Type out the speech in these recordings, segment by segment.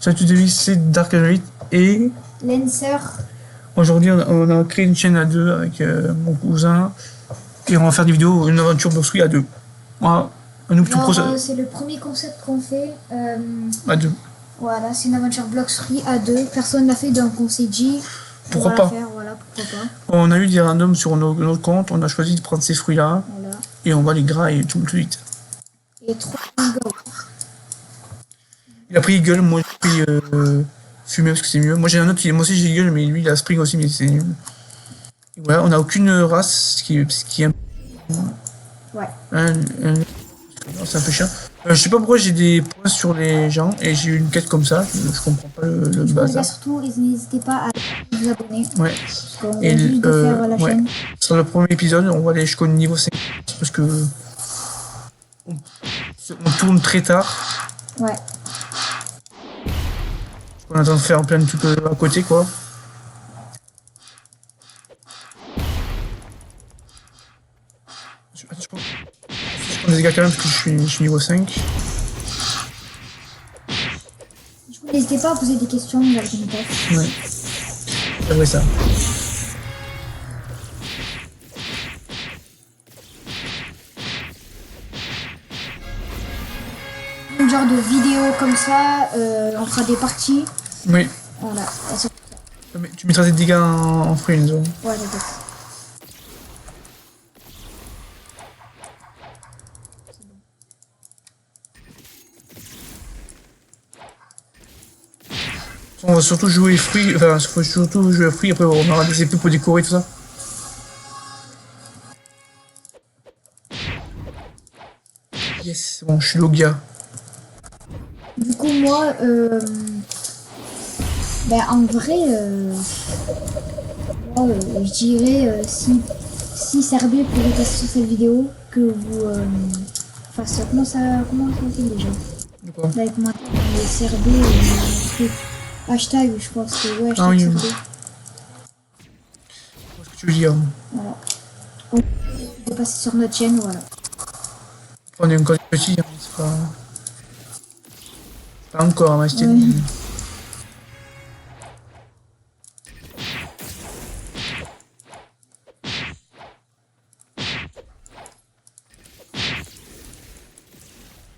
Salut de vie, c'est Dark Angelic et Lancer. aujourd'hui on a créé une chaîne à deux avec mon cousin et on va faire des vidéos, une aventure Bloxtree à deux. Voilà. C'est le premier concept qu'on fait. À deux. Voilà, c'est une aventure Bloxtree à deux. Personne l'a fait, donc on s'est dit pourquoi pas. faire, voilà, pourquoi pas. On a eu des randoms sur notre compte, on a choisi de prendre ces fruits là voilà. Et on va les grailler tout de suite. Et 3 go. Il a pris Eagle, moi j'ai pris Fumé parce que c'est mieux. Moi j'ai un autre, moi aussi j'ai Eagle, mais lui il a Spring aussi, mais c'est nul. Et voilà, on n'a aucune race qui est un ouais. C'est un peu chiant. Je sais pas pourquoi j'ai des points sur les gens et j'ai eu une quête comme ça, je comprends pas le bazar. Surtout, n'hésitez pas à vous abonner. Ouais. Et de faire la chaîne. Sur le premier épisode, on va aller jusqu'au niveau 5 parce que on tourne très tard. Ouais. On attend de faire plein de trucs à côté quoi. Je prends des dégâts quand même parce que je suis niveau 5. N'hésitez pas à poser des questions dans les commentaires. Ouais. C'est vrai ça. Un genre de vidéo comme ça, on fera des parties. Oui. Voilà. Tu mettras des dégâts en free zone. Ouais, d'accord. On va surtout jouer fruits, enfin, faut surtout jouer fruits, après on aura des épées pour décorer tout ça. Yes, c'est bon, je suis Logia. Du coup, moi, en vrai, moi, je dirais, si Serbé pouvait passer sur cette vidéo, que vous fassiez, comment ça fait déjà? De quoi? Là, comment les Serbé, hashtag, je pense que ouais, hashtag oui. Serbé. Qu'est-ce que tu veux dire? Voilà. Donc, vous passer sur notre chaîne, voilà. On est encore petit, hein, c'est pas encore, ma style. Ouais.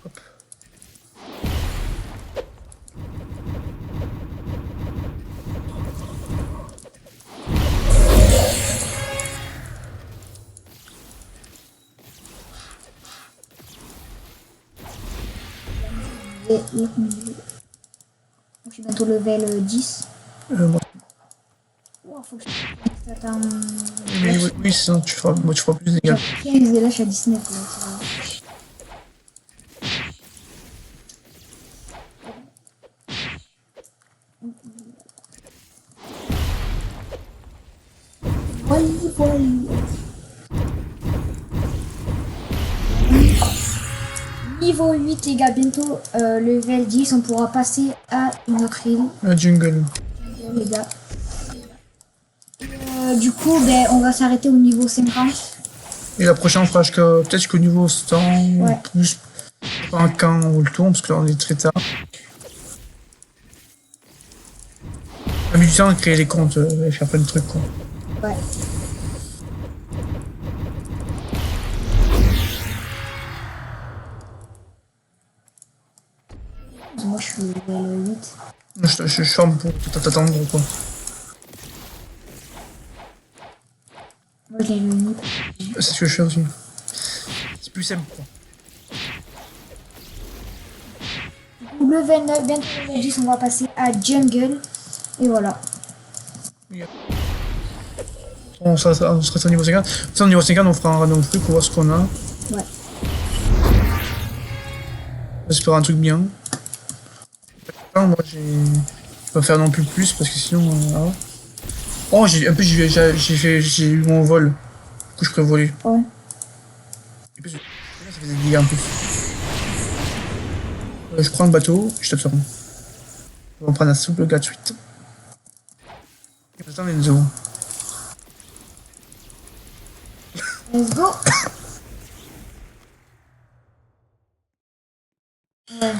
Hop. Je suis bientôt level 10. Moi. Oh, faut que je attends. Oui, sinon tu feras plus de dégâts. J'ai 15 et là je suis à 19. Là, voilà. Niveau 8 les gars, bientôt level 10, on pourra passer à une autre île. La jungle. Les gars. Du coup, on va s'arrêter au niveau 50. Et la prochaine on fera peut-être qu'au niveau 100 ouais. Ou plus. Pas quand on le tourne parce que là on est très tard. On a mis du temps à créer les comptes et faire plein de trucs quoi. Ouais. Moi je suis level 8. Je forme pour t'attendre quoi. Moi je l'ai le 8. C'est ce que je fais aussi. C'est plus simple quoi. Level 9, bientôt level 10, on va passer à jungle. Et voilà. On sera au niveau 50. Au niveau 50 on fera un random free pour voir ce qu'on a. Ouais. J'espère un truc bien. Moi j'ai pas faire non plus parce que sinon oh j'ai eu mon vol. Du coup je pourrais voler. Ouais. Et puis ça fait des dégâts en plus. Je prends le bateau, je tape sur moi. On va prendre la soupe gratuite. Et maintenant Enzo. Let's go.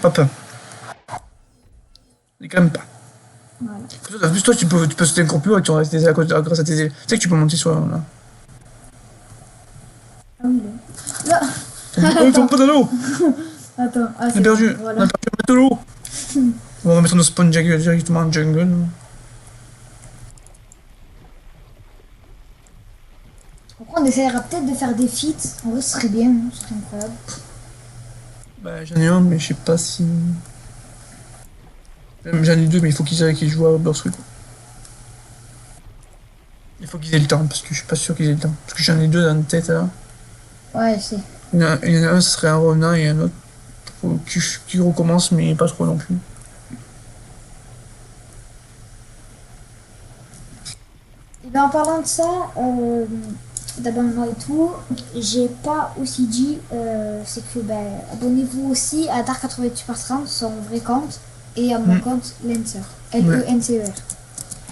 Hop. Mais quand même pas. Voilà. En plus, toi, tu peux sauter encore plus haut et tu restes grâce à tes ailes. Tu sais que tu peux monter sur. Là. Ah oui, là. Oh, ils tombent pas dans l'eau. Attends, ah, On c'est a perdu. bon, voilà. On a perdu de l'eau. On va remettre nos spawn directement en jungle. Après, on essaiera peut-être de faire des feats. En vrai, ce serait bien, hein, ce serait incroyable. Bah, j'en ai un, mais je sais pas si. J'en ai deux, mais il faut qu'ils jouent à Burst Week. Il faut qu'ils aient le temps, parce que je suis pas sûr qu'ils aient le temps. Parce que j'en ai deux dans la tête là. Ouais, je sais. Il y en a un, ce serait un revenant, et un autre qui recommence, mais pas trop non plus. Et ben, en parlant de ça, d'abonnement et tout, j'ai pas aussi dit, c'est que ben, abonnez-vous aussi à Dark88 par 30, son vrai compte, et à mon compte Lencer. Lencer.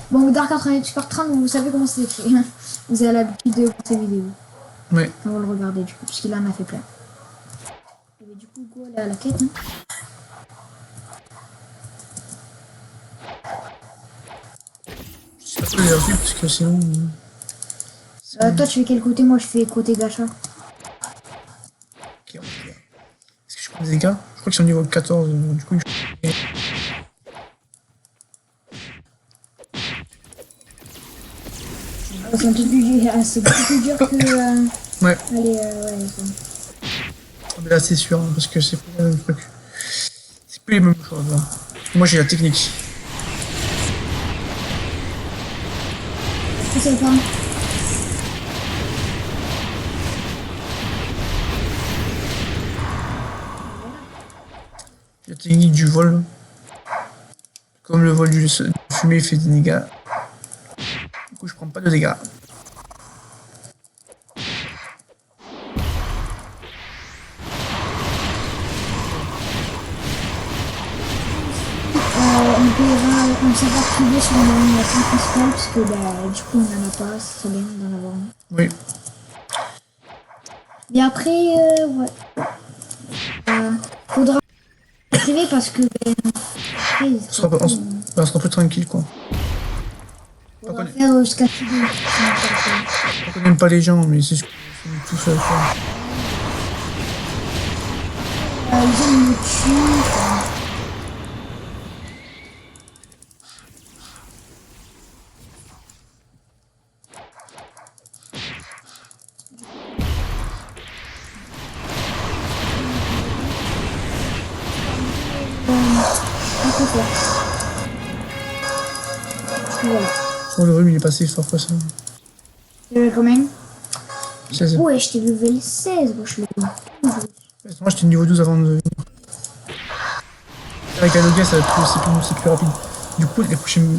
Bon, Dark88 par 30, vous savez comment c'est écrit. Vous avez l'habitude de voir ces vidéos. Ouais. On va le regarder du coup, puisqu'il en a fait plein. Et ben, du coup, go aller à la quête. Hein. Je sais pas trop les refus, parce que sinon. Toi, tu fais quel côté? Moi, je fais côté gacha. Ok, on va faire. Est-ce que je prends des dégâts? Je crois qu'ils sont niveau 14, du coup. C'est un peu plus dur, c'est beaucoup plus dur que. Ouais. Allez, ouais, c'est bon. Ah, mais là, c'est sûr, hein, parce que c'est plus le même truc. C'est plus les mêmes choses. Là. Moi, j'ai la technique. Je sais pas. La technique du vol. Comme le vol du fumée fait des dégâts. Du coup, je prends pas de dégâts. On s'est pas trouvé sur l'animation principale parce que bah, du coup on en a pas, c'est très bien d'en avoir un. Oui. Et après, ouais. Faudra privé parce que après, On sera plus tranquille, quoi. on va faire jusqu'à 6 heures. On connaît pas les gens, mais c'est ce qu'on fait tout seul, quoi. Les gens me tuent. Voilà. Oh, le rhume, il est passé fort, quoi, ça. Tu veux combien? 16. Ouais, j'étais level 16, moi je l'ai vu. Moi, j'étais niveau 12 avant de venir. Avec la Logia, c'est plus rapide. Du coup, les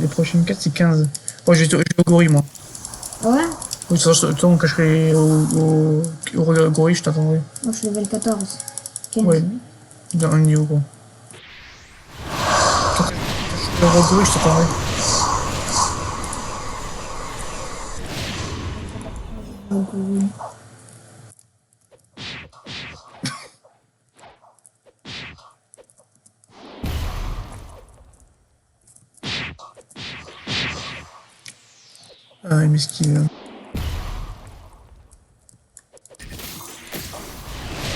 prochaines quêtes, c'est 15. Oh, j'ai au gorille, moi. Ouais? Oui, ça, on cacherait au gorille, je t'attendrai. Moi je suis level 14. 15. Ouais, dans un niveau, quoi. Au gorille, je t'attendrai. Donc, oui. Ah, il m'esquive.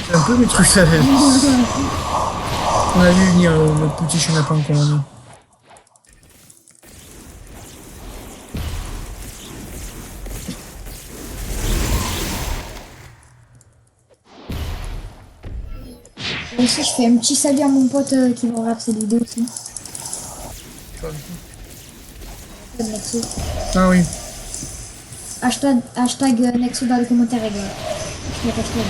C'est un peu mes trucs, ça. On a vu venir le petit chenapan qu'on a dit. Et aussi, je fais un petit salut à mon pote qui va regarder cette vidéo aussi. Nexo. Ah oui. Hashtag Nexo dans les commentaires, les gars. Je mets hashtag.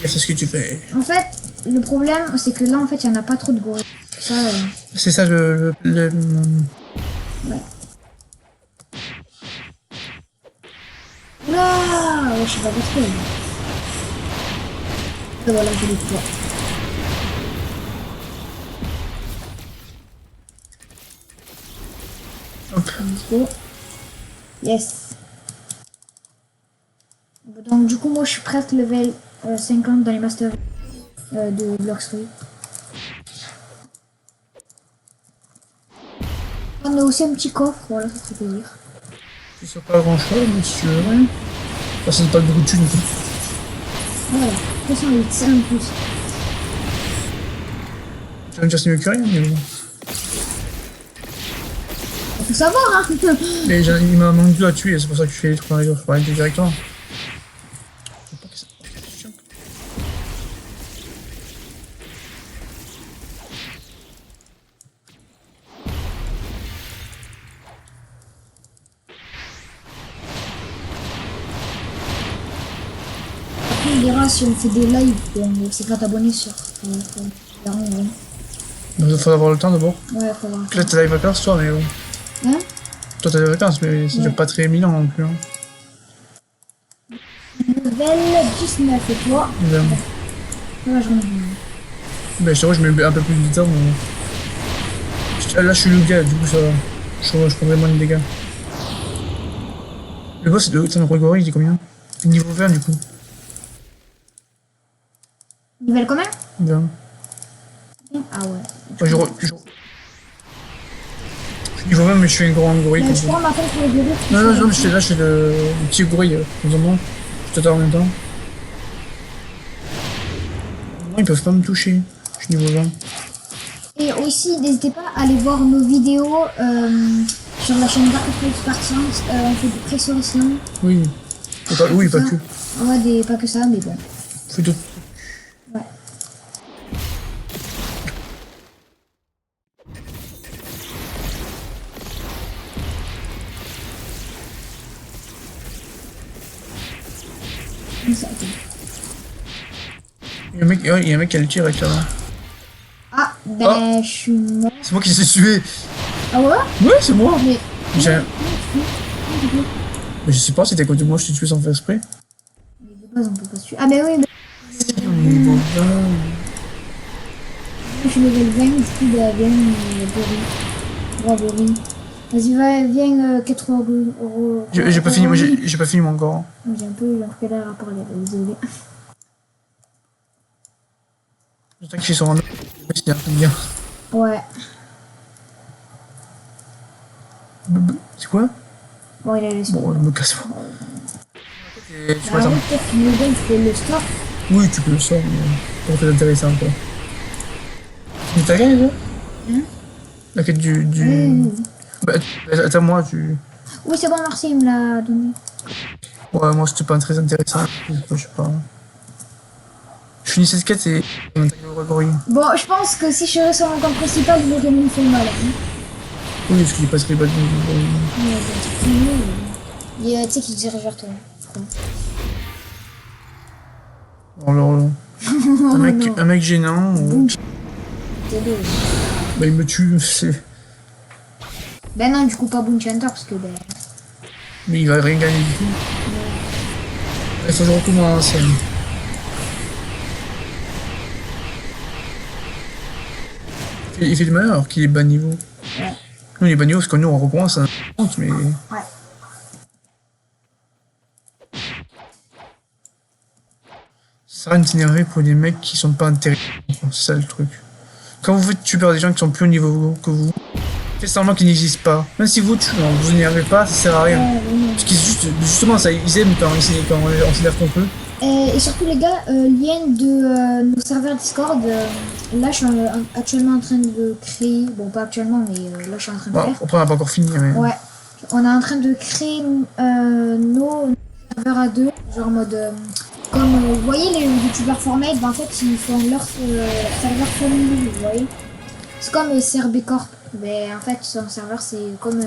C'est ce que tu fais. En fait, le problème, c'est que là, en fait, il n'y en a pas trop de gorilles. Ça, C'est ça ouais. Oula, ouais, je sais pas pourquoi. Et voilà, je l'ai trouvé. Hop. Let's go. Yes. On va Donc du coup, moi je suis presque level 50 dans les masters de Bloxtree. On a aussi un petit coffre, voilà, ça fait plaisir. C'est sûr pas grand chose, mais si tu veux. Ouais. Ça ne pas beaucoup de thunes. Voilà, 208, c'est un plus. Tu vas me dire c'est mieux que rien, mais bon. Faut savoir, hein. Mais il m'a manqué deux à tuer, c'est pour ça que tu fais les trucs dans les autres. Je parlais de directement. Je sais pas que ça. C'est chiant. Après, on verra si on fait des lives pour 50 abonnés sur. Donc il faut avoir le temps d'abord. Ouais, faut voir. Là t'as les vacances toi, mais bon. Hein? Toi t'as des vacances, mais ça Ouais. dure pas très éminent non plus. Hein. Level 19 et toi? Ben, Ouais, je rentre. ben je t'avoue, je mets un peu plus de temps, mais. Là je suis le gars, du coup ça va. Je prendrai moins de dégâts. Le boss de Gregory, il est combien? Niveau 20 du coup. Level combien? Ben. Ah ouais. Enfin, je suis niveau 20, mais je fais une grande gorille Mais comme je ça. prends ma compte pour le bébé. Non, mais là, je fais le petit gorille, normalement. Je t'attends en même temps. Non, ils peuvent pas me toucher. Je suis niveau 20. Et aussi, n'hésitez pas à aller voir nos vidéos sur la chaîne Dark Partisans. On fait des pressions. Oui. Et pas, oui, pas que. Ouais, pas que ça, mais bon. On fait d'autres. Ouais. Comme ça, ok. Il y a un mec qui a le tir avec là. Ah, ben, je suis mort. C'est moi qui les ai tués. Ah ouais? Ouais, c'est moi. Mais. J'ai un- Mais Mais je sais pas, c'était à côté de moi, je t'ai tué sans faire exprès. de base, on peut pas se tuer. Ah, ben oui, mais. On est niveau 20. Je suis level 20, du coup, bah, viens, Boris. Bravo, Boris. Vas-y, viens, 4 €. J'ai pas fini, moi j'ai pas fini moi encore. J'ai un peu galère à parler, désolé. J'attends qu'il fait son random. C'est un truc bien. Ouais. C'est quoi? Bon, il a laissé. Bon, je me casse pas. Tu Bah, vois, attends. oui, peut-être qu'il me donne, tu peux le stop. Oui, tu peux le sortir, mais pour faire intéressant quoi. Mais t'as gagné là? La quête du. Oui. Bah, attends, moi, tu. Oui, c'est bon, merci, il me l'a donné. Ouais, moi, c'était pas très intéressant. Je sais pas. Je finis cette quête et. Bon, je pense que si je serais sur mon compte principal, il aurait même fait mal. Hein. Oui, parce qu'il passe les balles. Tu sais qu'il dirige vers toi. Alors là. Un mec gênant. T'es deux. Bah, il me tue. C'est. Ben non, du coup, pas Boon Chanter, parce que ben. Mais il va rien gagner du tout. Il faut que je recommence. Il fait du mal alors qu'il est bas niveau. Ouais. Nous, il est bas niveau parce que nous, on recommence à un mais. Ouais. Ça sert à s'énerver pour des mecs qui sont pas intéressants. C'est ça le truc. Quand vous faites tuer par des gens qui sont plus au niveau que vous, faites semblant qu'ils n'existent pas. Même si vous tuez, vous énervez pas, ça sert à rien. Parce qu'ils justement, ça, ils aiment quand on s'énerve contre eux. Et surtout, les gars, lien de nos serveurs Discord. Là, je suis actuellement en train de créer. Bon, pas actuellement, mais là, je suis en train de Bon, faire. après, on n'a pas encore fini. Mais... Ouais. On est en train de créer nos serveurs à deux. Genre en mode. Comme vous voyez les youtubeurs Formate, ben, en fait ils font leur serveur family, vous voyez. C'est comme CRB Corp, mais en fait son serveur c'est comme.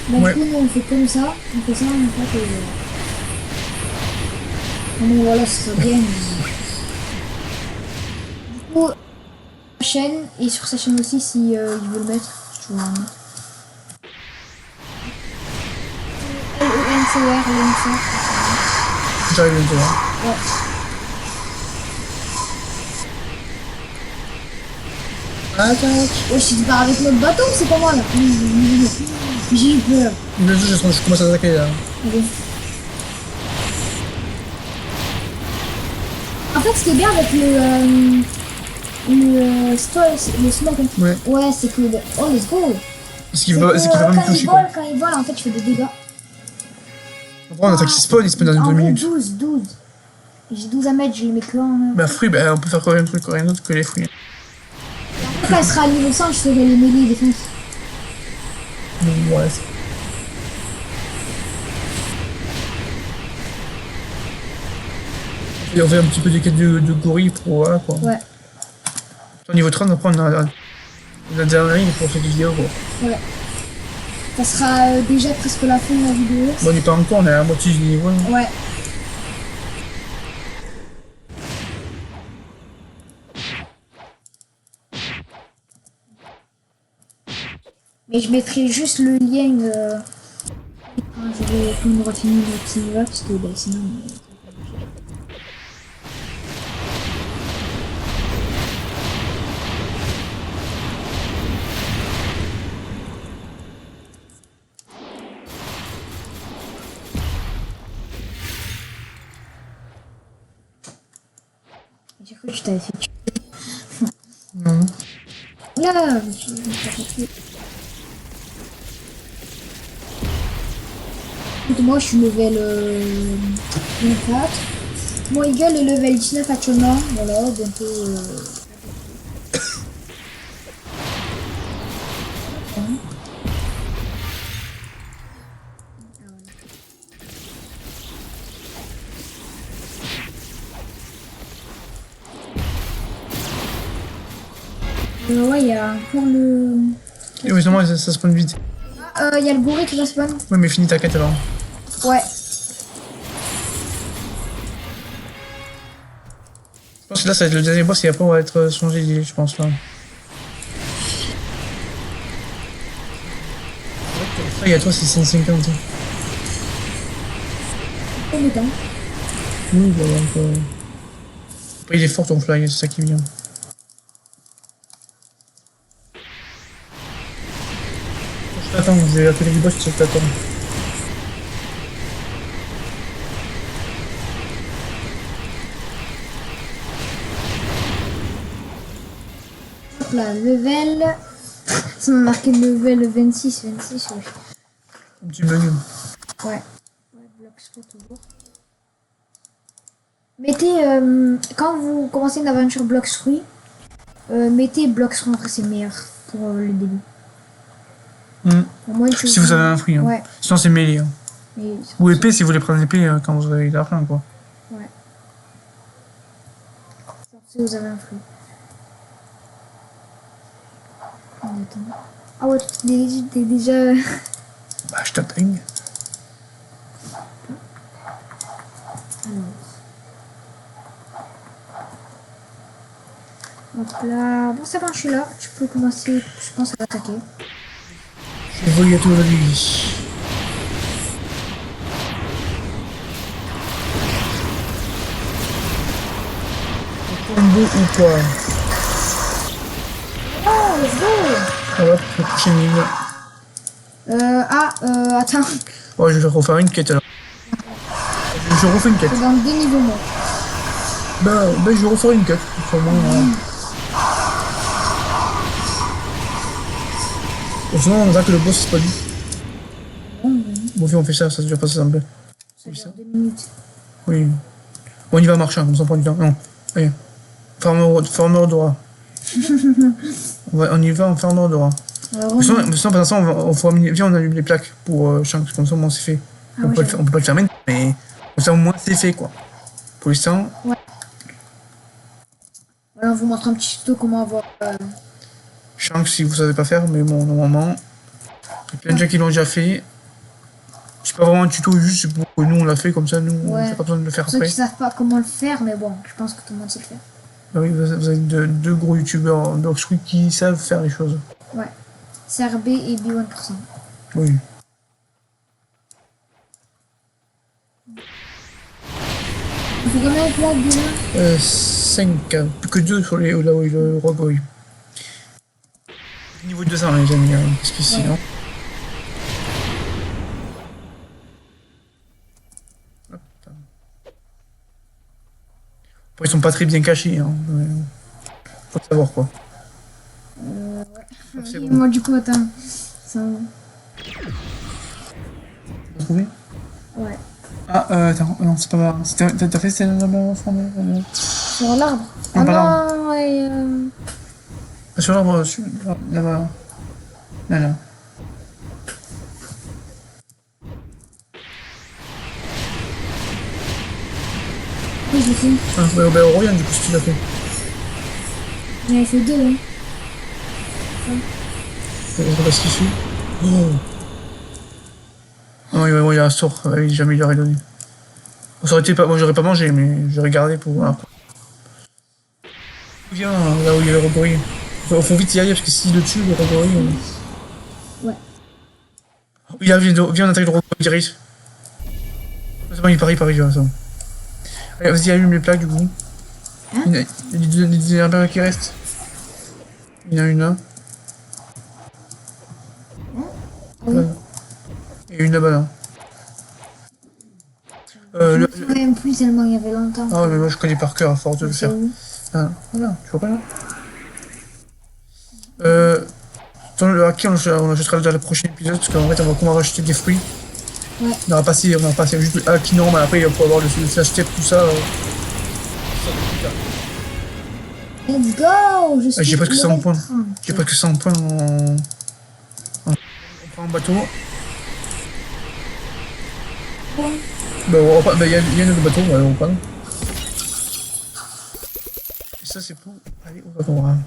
Ben, Ouais. Du coup nous on fait comme ça, on fait ça en fait. Mais voilà, ce serait bien. Du coup, sa chaîne, et sur sa chaîne aussi si il veut le mettre, si tu veux en mettre. LENCR. J'arrive bientôt. Hein. Ouais. Attaque. Ouais, si tu pars avec notre bateau, c'est pas moi là. J'ai eu peur. Bientôt, je commence à attaquer là. Ok. fait, ce qui est bien avec le smoke, ouais, c'est que oh, let's go. Parce qu'il va pas me toucher. Quand il vole, en fait, je fais des dégâts. Après, on attaque il spawn dans en 2 minutes. 12. J'ai 12 à mettre, je les mets que en. Bah, fruit, bah, on peut faire rien d'autre que les fruits. Après, quand elle sera à niveau 100, je ferai les mêlées défense. Ouais. Et on fait un petit peu des quêtes de gorille pour voilà quoi. Ouais. Au niveau 30, après on a la dernière ligne pour cette vidéo quoi. Ouais. Ça sera déjà presque la fin de la vidéo. Bon, on n'est pas encore, on est à la moitié du niveau. Ouais. Mais je mettrai juste le lien quand on aura fini le petit niveau parce que bah, sinon. J'ai cru que je t'avais fait tuer. Non. Là, je me suis pas fait. Moi, je suis level 24. Mon Eagle est level 19 actuellement. Voilà, bientôt. Ouais, il y a encore le. Et heureusement, ça spawn vite. Il y a le gorille qui va spawn. Ouais, mais finis ta quête alors. Ouais. Je pense que là, ça va être le dernier boss et après, on va être changé d'idée, je pense là. Il y a toi, c'est 150. Au bout d'un. Oui, bah donc. Après, il est fort ton fly, c'est ça qui vient. Je t'attends, je vais appeler du boss, je t'attends. Hop là, level. Ça m'a marqué level 26, ouais. Un petit bug. Ouais, bloc spot toujours. Mettez, quand vous commencez une aventure bloc fruit, mettez bloc fruit, après c'est meilleur pour le début. Au moins, Si vous avez un fruit, hein. Ouais. Sinon c'est mêlé. Hein. Mais Ou épée si vous voulez prendre l'épée quand vous avez de l'argent quoi. ouais. Si vous avez un fruit. Ah ouais, t'es déjà. Bah je t'attends. Donc là, bon c'est bon, je suis là. Tu peux commencer, je pense, à attaquer. Je voyais à tout la vie. Combo ou quoi? Oh, let's go! Ça va pour la prochaine ligne. Attends. Oh, je vais refaire une quête alors. Je refais une quête. C'est dans 2 niveaux, moi. Bah, je vais refaire une quête. Pour moi, Bon, sinon, on attaque le boss, c'est pas lui. Bon, on fait ça, ça dure pas ça un peu. Ça dure 2 minutes. Oui. Bon, on y va marchand, comme ça on prend du temps. Non, allez. Farmer Dora. On y va en Farmer Dora. Sinon, pour l'instant, viens, on allume les plaques pour Shanks, comme ça au moins c'est fait. Ah on, ouais, peut on peut pas le faire maintenant, mais comme ça au moins c'est fait quoi. Pour l'instant. Ouais. Voilà, on vous montre un petit tuto comment avoir. Shanks si vous savez pas faire, mais bon, normalement. Il y a plein de gens qui l'ont déjà fait. C'est pas vraiment un tuto, juste pour que nous on l'a fait comme ça, nous on n'a pas besoin de le faire Ceux après. qui savent pas comment le faire, mais bon, je pense que tout le monde sait le faire. Bah oui, vous avez deux gros youtubeurs d'Oxford qui savent faire les choses. Ouais. CRB et B1%. Oui. On fait combien de plaques déjà 5, plus que 2 sur les là où il y a le rogue, oui. Niveau 200 les amis, hein, parce qu'ici, non. Bon, ils sont pas très bien cachés, hein. Faut savoir quoi. Ouais. C'est Et bon. moi, du coup, attends. Ça... T'as trouvé? Ouais. Ah, attends, non, c'est pas mal. T'as fait celle là-bas, Sur l'arbre. Non, Ah pas l'arbre. non, ouais. Sur l'arbre, là-bas. Là, là. Oui, j'ai fait. Ah, ouais, bah, on revient du coup si tu l'as fait. J'en avais fait deux, hein. Je sais pas ce qu'il fait. Oh! Ah, ouais, il y a un sort. Ouais, jamais il aurait donné. Ça aurait été pas. Moi, j'aurais pas mangé, mais j'aurais gardé pour. Voilà. Viens, là où il y a le rogori. Faut vite y aller parce que s'il le tue, le rogori. Ouais. Viens, on attaque le rogori direct. C'est bon, il part, viens, ça. Allez, vas-y, allume les plaques du coup. Hein? Il y a les deux herbes qui restent. Il y en a une là. Ah oui. Et une là-bas là. Je me souviens plus tellement il y avait longtemps. Ah, mais moi je connais par cœur à force de le C'est faire. où? Ah, voilà, tu vois pas là? À qui on achètera déjà le prochain épisode parce qu'en fait on va racheter des fruits. Ouais. On va passer juste à qui normal, après il va pouvoir avoir le flash step, tout ça. Let's go! Je suis J'ai presque 100 points. 30. J'ai presque 100 points on prend un bateau. Ouais. Bah, il y a un autre bateau, on prend. Et ça c'est pour aller au bateau. Hein.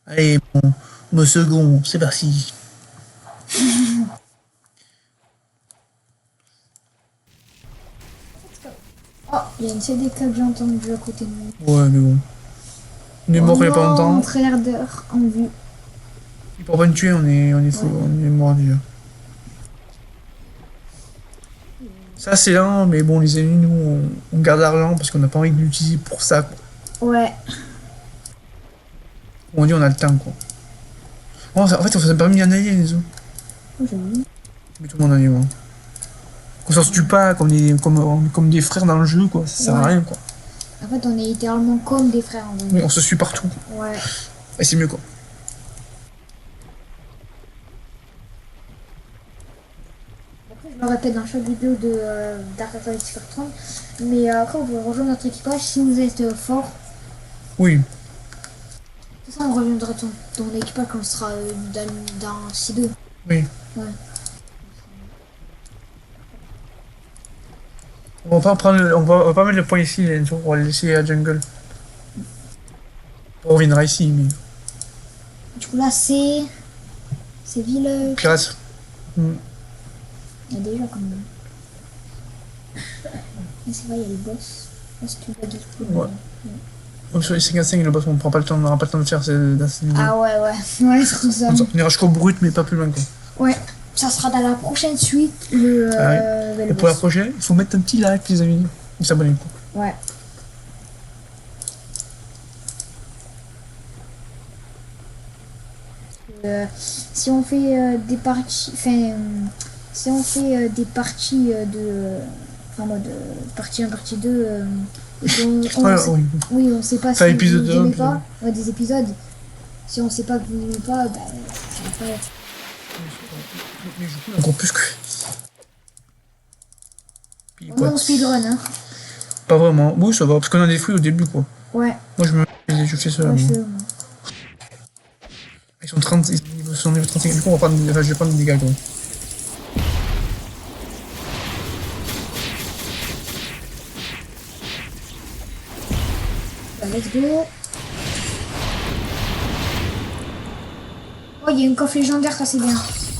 Allez, mon second, c'est parti. Oh, il y a une CDK que j'ai entendue à côté de moi. Ouais, mais bon. On est mort il y a pas longtemps. On trailer d'heure en vue. Il pourra pas nous tuer, on est fou, Ouais. on est mort déjà. Ça c'est lent, mais bon, les ennemis, nous, on garde l'argent parce qu'on n'a pas envie de l'utiliser pour ça, quoi. Ouais. On dit on a le temps, quoi. Oh, en fait, on s'est pas mis en allié, les autres. Oh, j'ai vu. Mais tout le monde en allié, moi. Qu'on s'en se tue pas comme des frères dans le jeu, quoi. Ça sert à Ouais. rien, quoi. En fait, on est littéralement comme des frères en Mais vrai. on se suit partout. Ouais. Et c'est mieux, quoi. Après, je me répète dans chaque vidéo de Dark Attack 30. Mais après, vous pouvez rejoindre notre équipage si vous êtes fort. Oui. De toute façon, on reviendra dans l'équipage quand on sera dans C2. Oui. Ouais. On va pas mettre le point ici, les gens, on va le laisser à Jungle. On reviendra ici, mais. Du coup, là, c'est ville. Pirates. Hmm. Il y a déjà quand même. Mais c'est vrai, il y a les boss. Là, si tu vas dire que- Ouais. Donc sur les 55, le boss, on n'aura pas le temps de faire dans cette vidéo. Ah ouais, ouais. Ouais, surtout ça. On ira jusqu'au brut, mais pas plus loin, quoi. Ouais. Ça sera dans la prochaine suite, le. Ah le Et pour la boss. prochaine, il faut mettre un petit like, les amis. Et s'abonner, quoi. Ouais. Si on fait des parties, enfin, si on fait des parties en mode partie 1, partie 2, et qu'on- Ouais, sait- oui. oui, on sait pas Enfin, si épisode vous un, n'aimez épisode pas, ouais, des épisodes. Si on sait pas que vous n'aimez pas, bah, ça va pas être. Mais du coup, encore plus que. Puis, On quoi, est en speedrun, hein. pas vraiment. Oui, ça va, parce qu'on a des fruits au début, quoi. Ouais, Moi, je fais ça. ouais, moi. je fais. Ils sont 30, ils sont niveau 35. Du coup, je vais prendre des dégâts, quoi. Bah, let's go. Oh, il y a une coffre légendaire, ça c'est bien.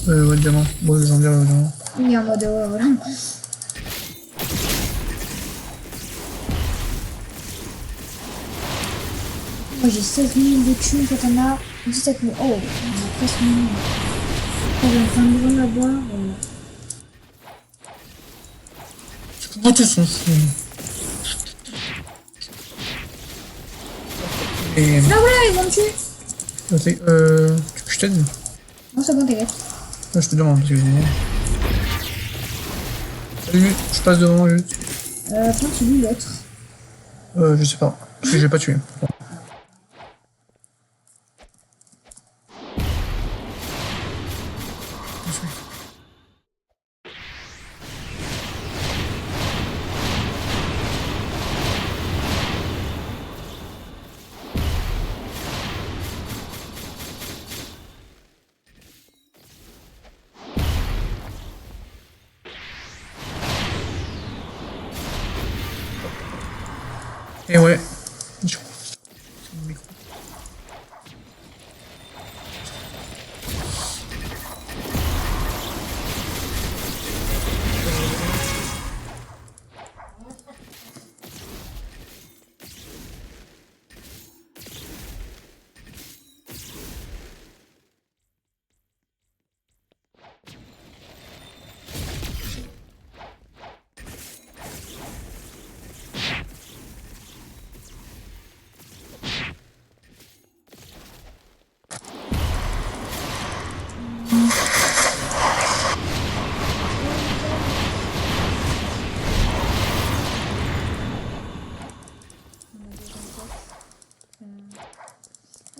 Ouais, diamant. Bon, les endirs, diamant. Oui, en mode, voilà. Moi j'ai 16 000 de thunes, toi t'en as 17 000. Oh, on a presque 1000. Oh, j'ai un fin de là-bas. Voilà. Ah, t'es son. Et. Ah voilà, ils vont me tuer. Tu veux que je t'aide? Non, c'est bon, t'inquiète. Non, je te demande parce que j'ai. Lui, je passe devant juste. Continue l'autre. Je sais pas. Parce que je vais pas tuer. Et ouais. Du coup, c'est le micro.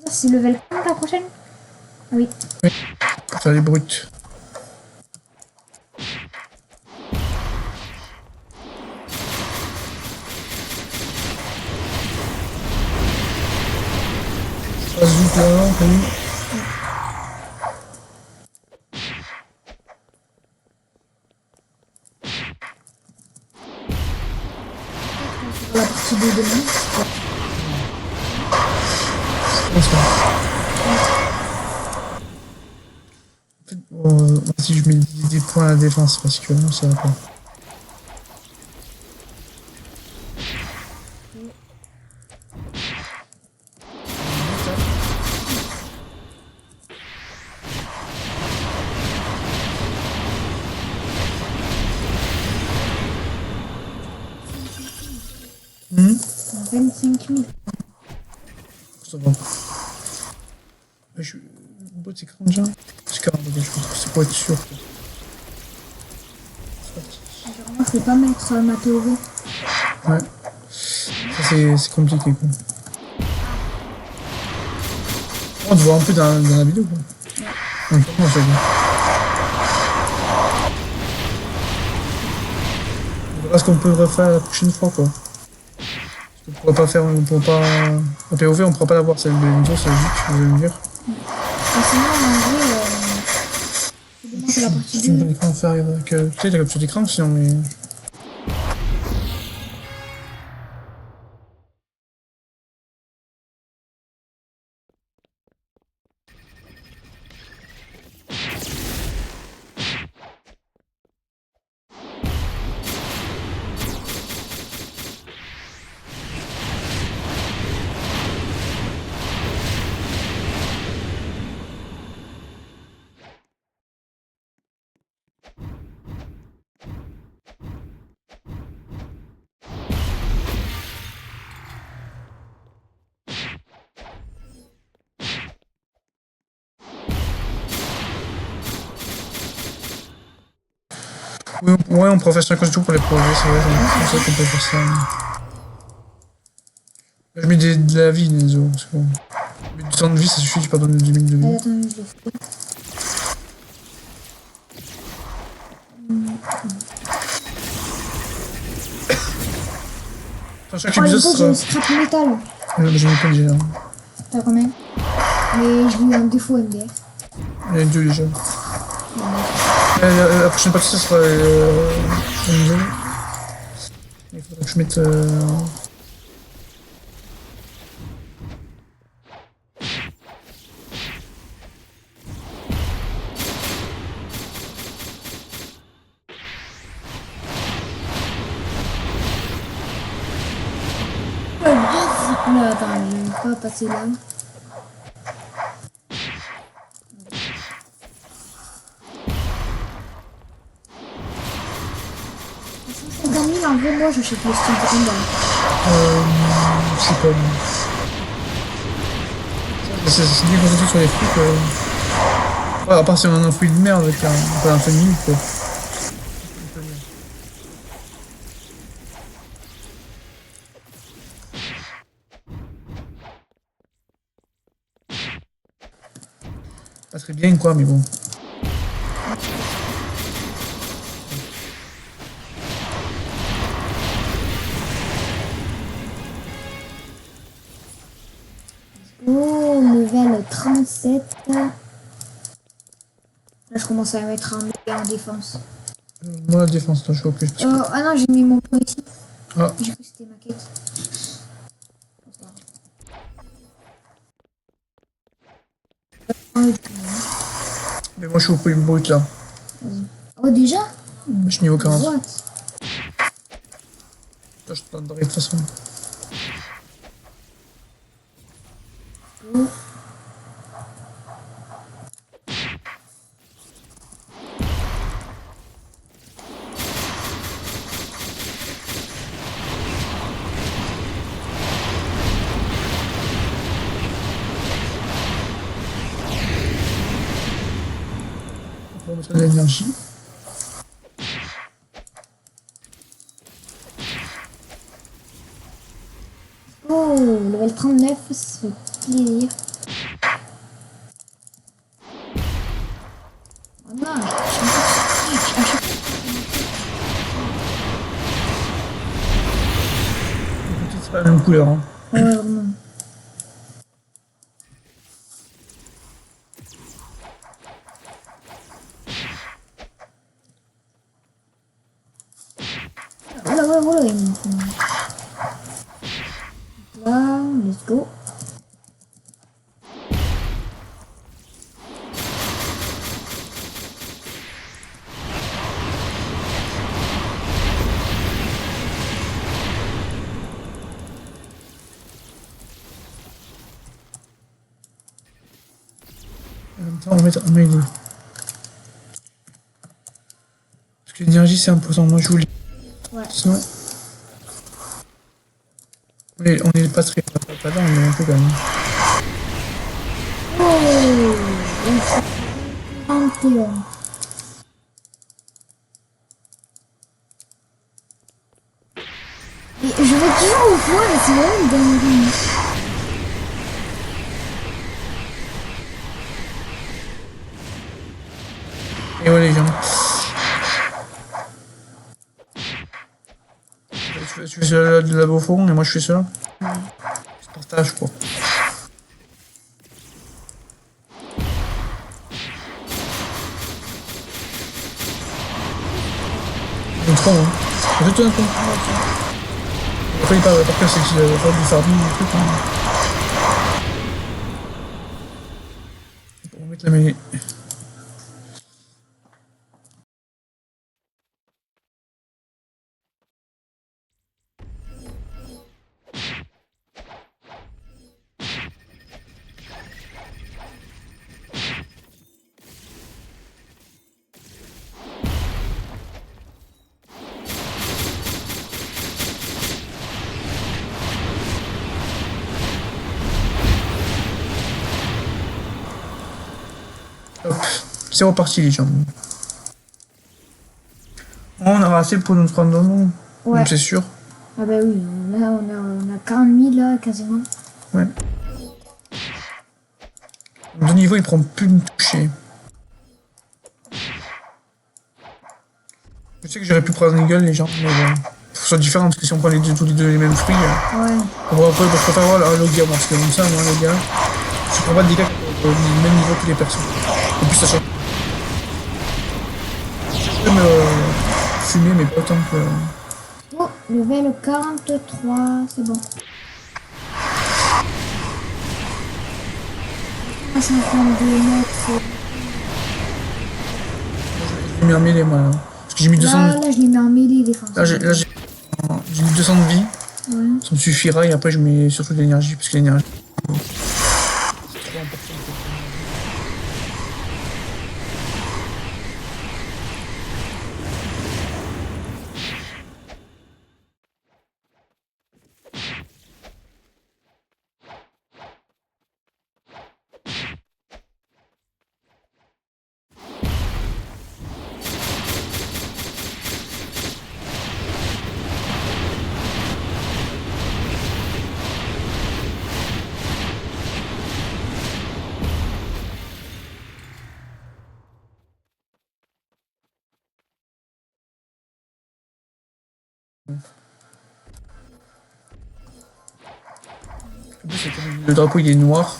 C'est level 1 la prochaine? Ah oui. Oui, pour faire les brutes. Je passe vite là, oui. La partie de demain. C'est ça. En fait, si je mets des points à la défense, parce que non, ça va pas. Hum 25 000. Ça va. Le bot c'est 40 déjà. C'est 40, ok, je pense que c'est pour être sûr. Moi, je peux pas mettre ma POV. Ouais. Ça c'est compliqué quoi. On te voit un peu dans la vidéo quoi. Ouais. Comment ça va. On verra ce qu'on peut refaire la prochaine fois quoi. On pourra pas faire, on pourra pas. La POV on pourra pas l'avoir celle de Nintendo, c'est juste, je veux me dire. Sinon, en vrai, c'est dommage que la partie Tu 2. peux écran faire avec. Tu sais, la capture d'écran sinon, mais. Oui, ouais, on pourra faire 50 jours pour les progrès, c'est vrai, c'est ça qu'on peut faire ça. Je mets de la vie, Nenzo, c'est bon. Mais du temps de vie, ça suffit, j'ai pas donné 2000 de vie. Attends, je le fais. Enfin, chaque Oh, épisode les gars, j'ai sera. le scrap métal. J'en ai pas déjà. T'as combien? Mais je lui ai un défaut MDR. Il y en a deux déjà. La prochaine partie, ça sera Nenzo. Il faudra que je mette. Oula, attends, je vais pas passer là. En vrai, moi, j'achète le style de combat. Je sais pas. C'est bien concentré sur les fruits. Ouais, à part si on a un fruit de merde avec un peu un famille quoi. pas très bien quoi, mais bon. Oh, level 37. Là, je commence à mettre un méga en défense. Moi, la défense, là, je vois plus. Ah non, j'ai mis mon point ici. Ah, J'ai cru que c'était ma quête. mais moi, je suis au point brut là. Oh, déjà? Je suis niveau 40. What? Là, je t'entendrai de toute façon. Oh. On va mettre de l'énergie. Oh, level 39, ça fait plaisir. Oh non, C'est pas la même couleur. Hein. vraiment. Voilà, il me faut. Là, let's go. En même temps, on va mettre un mêlée. Parce que l'énergie, c'est important. Moi, je voulais. Ouais. Sinon. On est pas très. Pas là, on est un peu quand même. Oh, 41. Mais je vais toujours au point, mais c'est vraiment une dinguerie. Et ouais, les gens. Tu fais cela de la beau fond et moi je fais cela. C'est partage quoi. On trop, hein. On fait tout un coup. Après, il parle par contre, c'est qu'il va faire du farming, un truc. Hein. On va mettre la mêlée. Hop. C'est reparti les gens. On aura assez pour nous prendre dans le monde. Ouais. C'est sûr. Ah bah oui, là on a 40 000 là quasiment. Ouais. De niveau, il prend plus de me toucher. Je sais que j'aurais pu prendre une gueule les gens, mais bon. Faut que ce soit différent parce que si on prend tous les deux les mêmes fruits. Ouais. Bon, après, je préfère voir le gars, moi, parce que comme ça, moi, le gars, je prends pas de dégâts au même niveau que les personnes. Et puis ça change. Je peux me fumer, mais pas autant que. Oh, level 43, c'est bon. 52 mètres. J'ai mis un mêlée, moi. Là. Parce que j'ai mis 200 Là, je l'ai mis en mêlée défense. Là, j'ai mis 200 de vie. Ouais. Ça me suffira et après, je mets surtout de l'énergie. Parce que l'énergie. C'est trop important. En plus, le drapeau il est noir.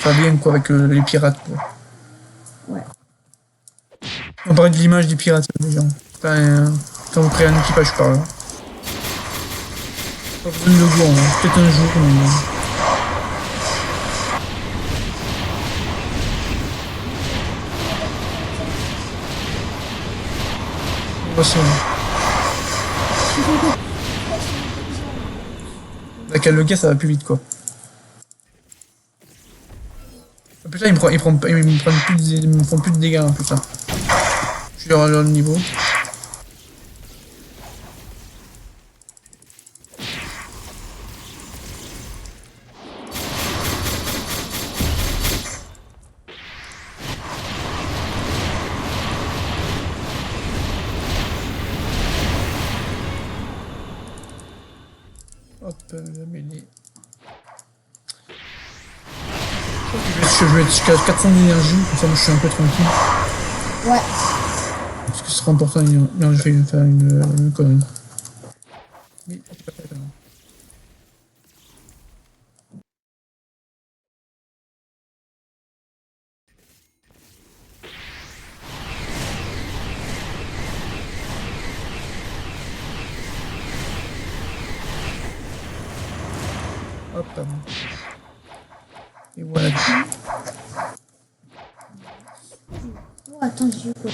Ça va bien quoi avec les pirates quoi. Ouais. On parlait de l'image des pirates les gens. Enfin, quand vous créez un équipage par là. Pas besoin de logo, hein. Peut-être un jour, mais. Voici. Avec le gars, ça va plus vite quoi. En plus là, ils me font plus de dégâts en plus là. Je suis à leur niveau. Hop, la mêlée. Je vais être jusqu'à 400 d'énergie, comme ça moi je suis un peu tranquille. Ouais. Parce que ce sera important, je vais faire une connerie. Mais, hop. Et voilà. Oh, attends, j'ai eu quoi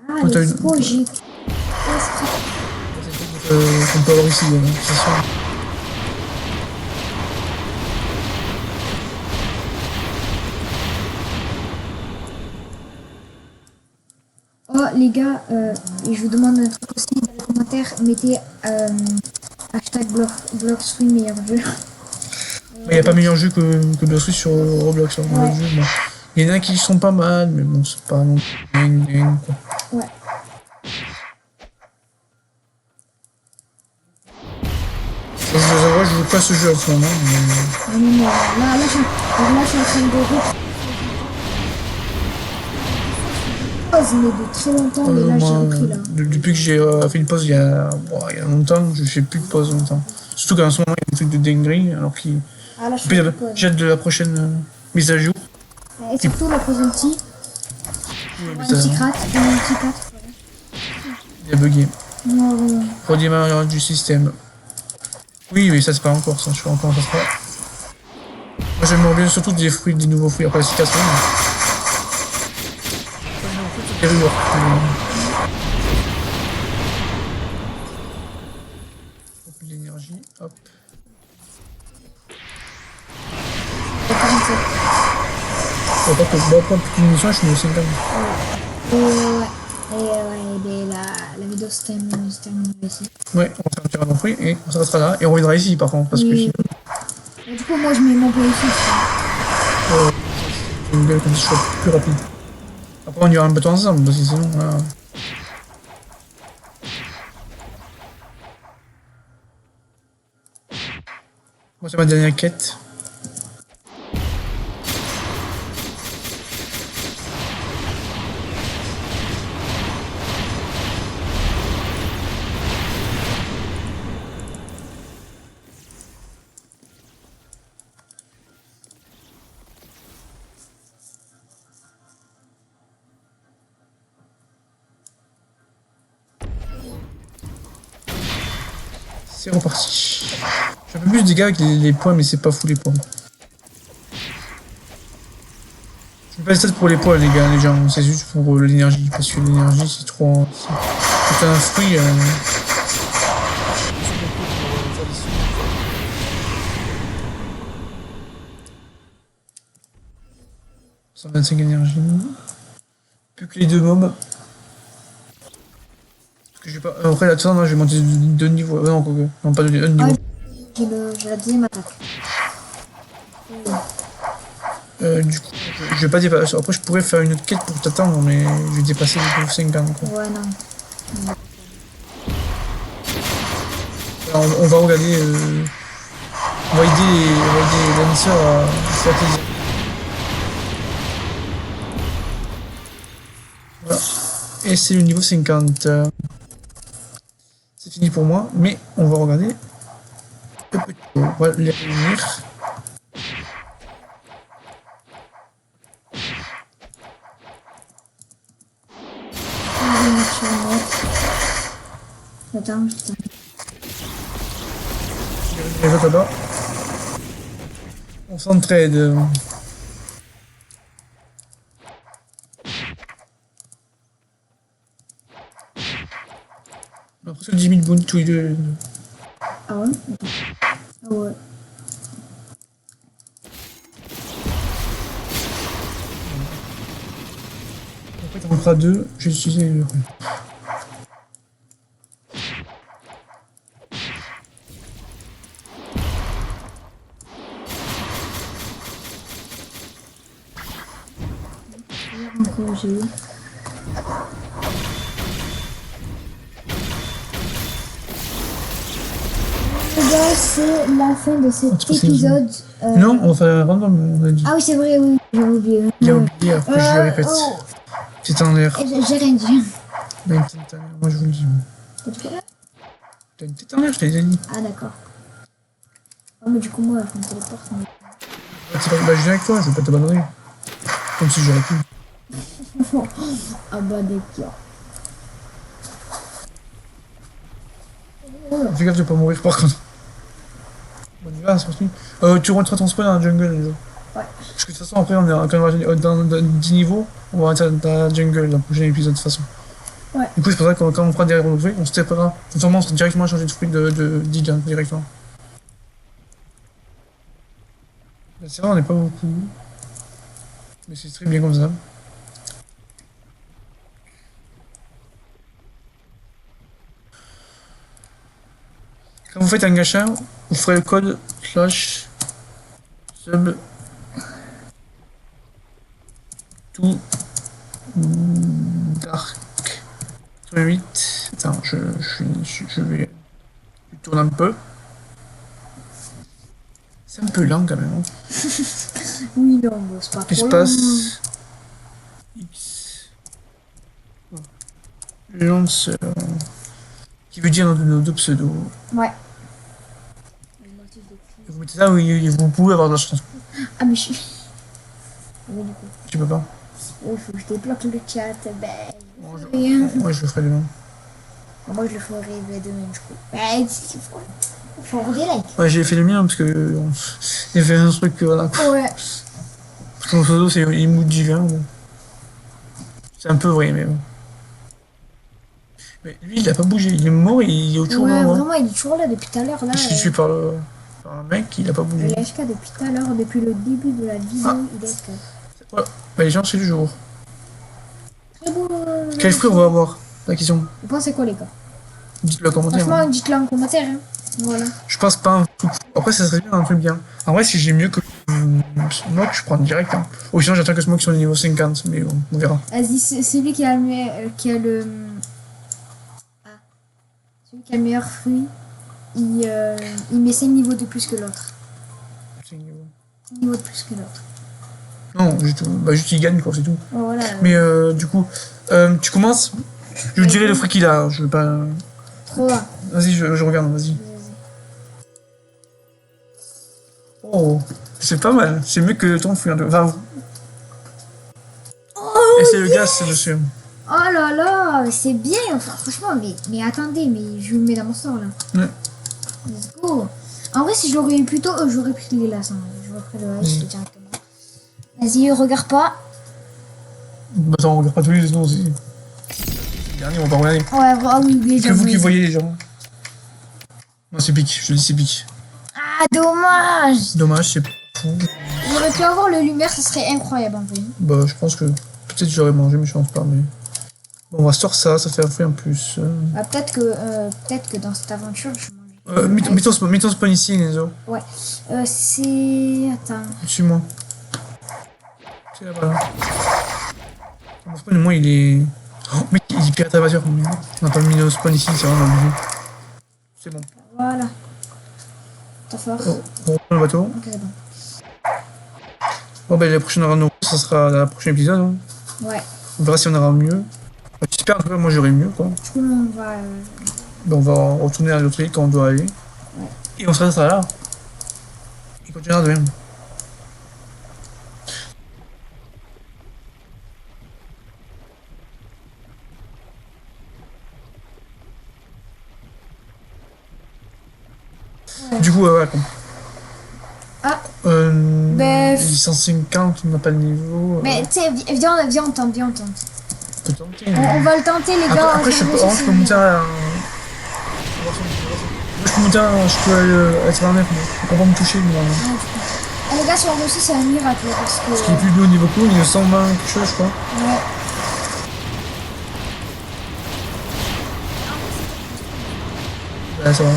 Ah, Oh, t'as let's une- go, j'ai... Qu'on peut avoir ici, c'est sûr. Oh, les gars, et je vous demande un truc aussi dans les commentaires. Mettez hashtag Blockstream meilleur jeu. Il n'y a pas meilleur jeu que Bloxroot sur Roblox. Hein, Ouais. jeu, bon. Il y en a qui sont pas mal, mais bon, c'est pas non plus. Quoi. Ouais. Je joue pas ce jeu en ce moment. Mais... Non, là, je suis en train de pause, mais de très longtemps, mais là, j'ai moi, repris, là. depuis que j'ai fait une pause il y a longtemps, je fais plus de pause longtemps. Surtout qu'en ce moment, il y a des trucs de dinguerie, alors qu'il. Ah, là, je suis en pause. J'ai hâte de la prochaine mise à jour. Et surtout, la pause anti. Un petit crack, un petit crack. Il a bugué. Non, non. Redémarrage du système. Oui, mais ça c'est pas encore ça, je suis encore en train. Moi j'aimerais bien surtout des fruits, des nouveaux fruits après la citation. Des reworks. Hop, de l'énergie, hop. Et 47. On va pas plus qu'une mission, je suis au 50. Et la vidéo se termine ici. Ouais, on va faire un tir à nos fruits et on s'arrêtera là. Et on reviendra ici par contre, parce que Oui. sinon, Du coup, moi, je mets mon play ici. c'est une gueule comme ça je sois plus rapide. Après on ira un bateau ensemble, parce que sinon, voilà. Moi c'est ma dernière quête. C'est reparti. J'ai un peu plus de dégâts avec les points, mais c'est pas fou les points. Je fais pas les stats pour les points, les gars, les gens, c'est juste pour l'énergie, parce que l'énergie c'est trop. C'est un fruit. 125 énergie. Plus que les deux mobs. Parce que j'ai pas. Après là, non, je vais monter de niveau. Non, quoi que. Non, pas de niveau. Ah, j'ai la deuxième attaque. Du coup, je vais pas dépasser. Après, je pourrais faire une autre quête pour t'attendre, mais je vais dépasser le niveau 50. Quoi. Ouais, non. Alors, on va regarder. On va aider les lanceurs à faire plaisir. Voilà. Et c'est le niveau 50. fini pour moi, mais on va regarder le petit. On va les réunir. Attends. Les autres là-bas. On s'entraide. On a presque 10 000 bounties tous les deux. Ah ouais? Ah ouais. En fait, on fera deux. Je vais utiliser le. Encore j'ai eu. Les gars, c'est la fin de cet épisode. Non, on va faire un random, on a dit. Ah oui, c'est vrai, oui, j'ai oublié. Il a oublié, après je le répète. Oh. C'est en l'air. J'ai rien dit. T'as une tête en l'air, moi je vous le dis. T'as une tête en l'air, je t'ai déjà dit. Ah d'accord. Oh mais du coup moi je me téléporte. Mais... Bah je viens avec toi, je vais pas t'abandonner. Comme si j'aurais pu. Ah bah d'accord. Fais gaffe de pas mourir par contre. Bon, on y va, c'est parti. Tu rentreras ton spawn dans la jungle déjà. Ouais. Parce que de toute façon après on est quand on va dans 10 niveaux, on va rentrer dans la jungle dans le prochain épisode de toute façon. Ouais. Du coup c'est pour ça que quand on fera des fruits, on se tapera. Notamment on sera directement changer de fruit de Didian directement. C'est vrai on n'est pas beaucoup. Mais c'est très bien comme ça. Quand vous faites un gacha, vous ferez le code slash sub to dark 8. Attends, je vais tourner un peu. C'est un peu lent quand même. Hein. Oui, non, bon, c'est pas trop Espace X lanceur qui veut dire nos deux pseudos. Ouais. Vous mettez ça où vous pouvez avoir de la chance. Ah mais je suis... Ah, mais du coup... Tu peux pas. Il faut que je débloque le chat, ben... Moi rien. je le ferai demain. Moi je le ferai demain du coup. Ben, il faut avoir des likes. Ouais, j'ai fait le mien parce que il y avait un truc voilà. Ouais. Parce que mon pseudo c'est Emoji 20. Bon. C'est un peu vrai mais bon. Mais lui il a pas bougé, il est mort et il est toujours Ouais, là. vraiment, il est toujours là depuis tout à l'heure là. Je suis tué par un mec, il a pas bougé. Il est AFK depuis tout à l'heure, depuis le début de la vidéo, il est AFK. Ouais. Bah les gens c'est le jour. Très beau. Quel fruit on va avoir? La question. Vous pensez quoi les gars? Dites-le en commentaire. Franchement, dites-le en commentaire. Hein. Voilà. Je pense pas un truc. Après ça serait bien un truc bien. En vrai si j'ai mieux que Smoke, je prends direct. Hein. Ou sinon j'attends que Smoke soit au niveau 50, mais bon, on verra. Vas-y, c'est lui qui a le... Ah. Celui qui a le meilleur fruit, il met 5 niveaux de plus que l'autre. 5 niveaux de plus que l'autre. Non, juste, bah juste il gagne quoi, c'est tout. Voilà. Mais du coup, tu commences. Je vous dirai le fruit qu'il a, je veux pas... Trop bas. Vas-y, je regarde, vas-y. Oh, c'est pas mal, c'est mieux que ton fruit. Enfin, Oh, et c'est le gaz, c'est dessus. oh là là, c'est bien. Enfin, franchement, mais attendez, mais je le mets dans mon sort là. Ouais. Let's go. En vrai, si je l'aurais eu plus tôt, j'aurais pris les glaces. Hein. J'aurais pris le reste directement. Vas-y, regarde pas. Bah attends, on regarde pas tous les noms aussi. Le dernier, on va pas regarder. Ouais, ah oui, les C'est que vous qui voyez les gens. Non, c'est pique, je dis c'est pique. Ah, dommage. Dommage, c'est fou. J'aurais pu avoir le lumière, ça serait incroyable en vrai. Bah, je pense que peut-être j'aurais mangé, mais je pense pas. Mais bon, on va sortir ça fait un fruit en plus. Bah, peut-être que dans cette aventure, je mange. Mets ton spawn ici, Nenzo. Ouais. C'est. Attends. Suis-moi. C'est là-bas. Là. Mon spawn, moi, il est. Oh, mec, il est pirate à la voiture. On n'a pas mis nos spawn ici, c'est vraiment obligé. C'est bon. Voilà. T'as fort. Oh, on reprend le bateau. Ok, c'est bon. Bon, ben, la prochaine rando, ça sera dans le prochain épisode. Hein. Ouais. On verra si on aura mieux. J'espère, en tout cas, moi, j'aurai mieux, quoi. Du coup, on va. Ben, on va retourner à l'autre île quand on doit aller. Ouais. Et on se restera là. Et continuera demain. Ouais. Du coup, ouais, Ah, Ben, 850, on n'a pas le niveau. mais tu sais, viens, on tente, viens, on tente. On peut tenter. On va le tenter, les Après, gars. après, je peux monter à. Moi, je peux monter à. Je peux aller à 109, mais on va me toucher. Mais, Ah, les gars, si on réussit, c'est un miracle. Parce que. parce qu'il est plus de haut niveau que nous, il est 120 quelque chose, je crois. Ouais. Ouais, ça va.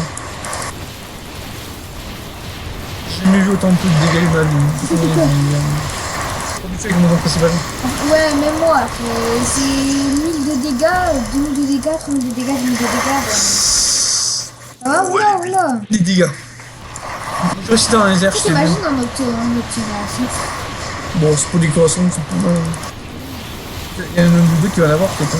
J'ai jamais vu autant de dégâts de ma vie. C'est pas du tout avec mon arme principale. Ouais, même moi. C'est 1000 de dégâts, 2000 de dégâts, 3000 de dégâts, 2000 de dégâts. Ah, oula, oula. Les dégâts. Je reste dans les airs, je sais bien. T'imagines dans notre génération. Bon, c'est pour décoration, c'est pour. Il y a un double qui va l'avoir peut-être.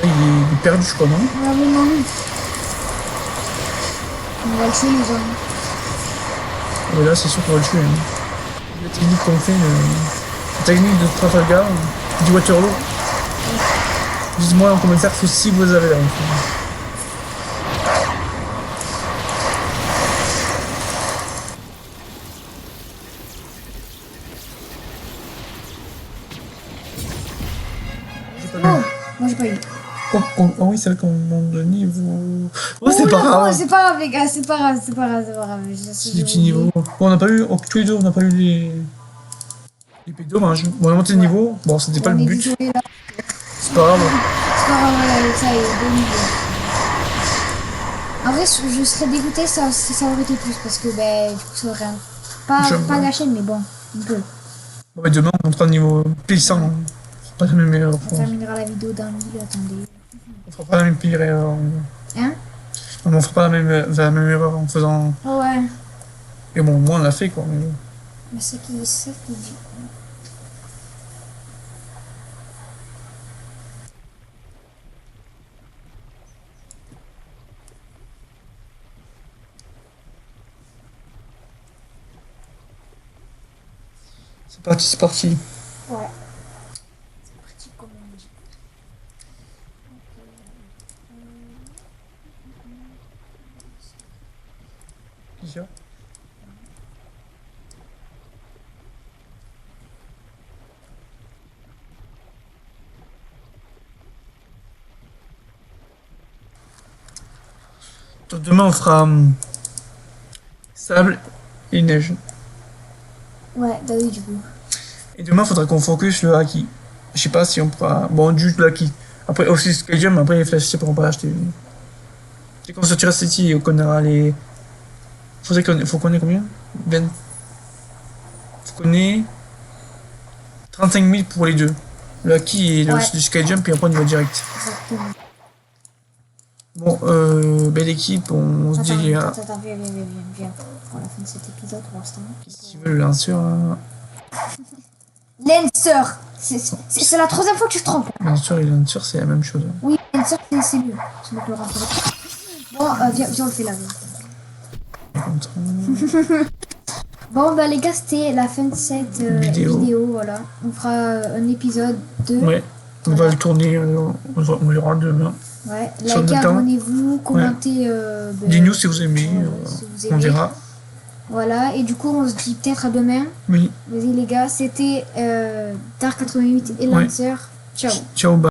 Là, il est perdu, je crois, non? Ouais, mais non. On va le tuer, les hommes. Mais là, c'est sûr qu'on va le tuer. Hein. La technique qu'on fait, la technique de Trafalgar, du Waterloo. Dites-moi en commentaire si vous avez la info. Oh, moi j'ai pas eu. Oh oui, c'est vrai qu'on monte de niveau. Oh, c'est Oula, pas grave. C'est pas grave, les gars, c'est pas grave, c'est pas grave, c'est pas grave. C'est des petits niveaux. Bon, on n'a pas eu, tous les deux, on n'a pas eu les pics dommages. Bon, on a monté le niveau. Bon, c'était pas le but. Désolé, là. C'est pas grave. C'est pas grave, voilà, ça y est, bon niveau. En vrai, je serais dégoûté si ça aurait été plus, parce que ben, du coup, ça aurait pas gâché, mais bon, un peu. Bon, mais demain, on montera le niveau P100. Hein. C'est pas la même erreur. On terminera la vidéo d'un mille, attendez. On fera pas la même pire erreur. Hein? Non, mais on fera pas la même erreur en faisant. Oh ouais. Et bon, moi, on l'a fait quoi. Mais bon. Mais c'est qui dit. C'est parti, c'est parti. Ouais. C'est parti comme on dit. Qui ça? Donc, demain, on fera sable et neige. Ouais, bah oui, du coup. Et demain, il faudra qu'on focus le haki. Je sais pas si on pourra. Bon, juste le haki. Après, aussi Skyjump, après les flèches, on pourra pas l'acheter. C'est comme ça, tu restes ici et qu'on aura les. Faut qu'on ait combien 20. Faut qu'on ait 35 000 pour les deux. Le haki et le Skyjump, et après on y va direct. Exactement. Bon, belle équipe, on se dit. Attends, viens. Pour la fin de cet épisode, pour l'instant. Qu'est-ce qu'il veut le lanceur Lancer! C'est la troisième fois que tu te trompes. Lanceur et lanceur, c'est la même chose. Oui, Lancer, c'est mieux. C'est mieux que le rapport. Bon, viens, on le fait là. Bon, bah les gars, c'était la fin de cette vidéo. Voilà. On fera un épisode 2. Ouais, on va le tourner, on verra demain. Ouais, likez, abonnez-vous, commentez. Dis-nous si vous aimez, si vous on verra. Voilà, et du coup, on se dit peut-être à demain. Oui. Vas-y les gars, c'était Dark 88 et Lancer. Ciao. Ciao, bye.